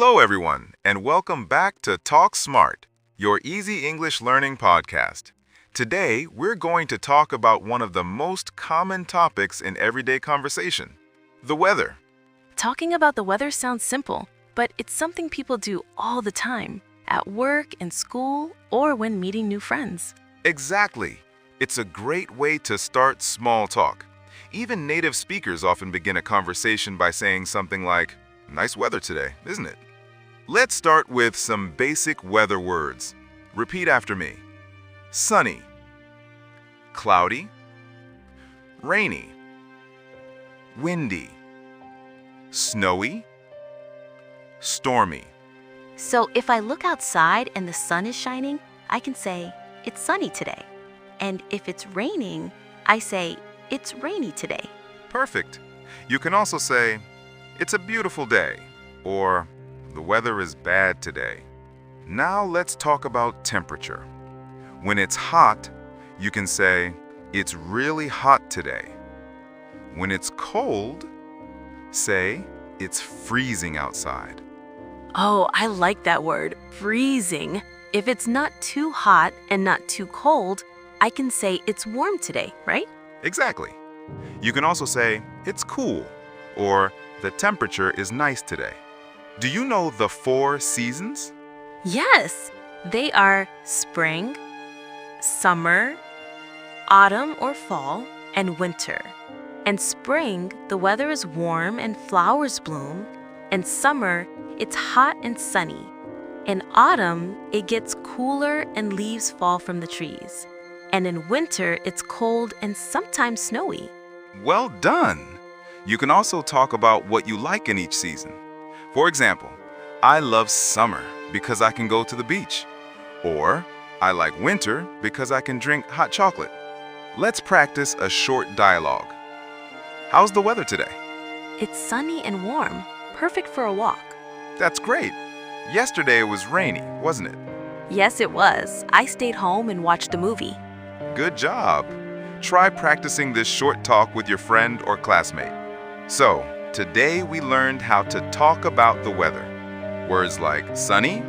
Hello, everyone, and welcome back to Talk Smart, your easy English learning podcast. Today, we're going to talk about one of the most common topics in everyday conversation, the weather. Talking about the weather sounds simple, but it's something people do all the time, at work, in school, or when meeting new friends. Exactly. It's a great way to start small talk. Even native speakers often begin a conversation by saying something like, "Nice weather today, isn't it?" Let's start with some basic weather words. Repeat after me. Sunny, cloudy, rainy, windy, snowy, stormy. So if I look outside and the sun is shining, I can say, it's sunny today. And if it's raining, I say, it's rainy today. Perfect. You can also say, "It's a beautiful day," or "The weather is bad today." Now let's talk about temperature. When it's hot, you can say, "It's really hot today." When it's cold, say, "It's freezing outside." Oh, I like that word, freezing. If it's not too hot and not too cold, I can say it's warm today, right? Exactly. You can also say, "It's cool," or "The temperature is nice today." Do you know the 4 seasons? Yes, they are spring, summer, autumn or fall, and winter. And spring, the weather is warm and flowers bloom. In summer, it's hot and sunny. In autumn, it gets cooler and leaves fall from the trees. And in winter, it's cold and sometimes snowy. Well done! You can also talk about what you like in each season. For example, I love summer because I can go to the beach. Or, I like winter because I can drink hot chocolate. Let's practice a short dialogue. How's the weather today? It's sunny and warm, perfect for a walk. That's great. Yesterday it was rainy, wasn't it? Yes, it was. I stayed home and watched a movie. Good job. Try practicing this short talk with your friend or classmate. So, today we learned how to talk about the weather. Words like sunny,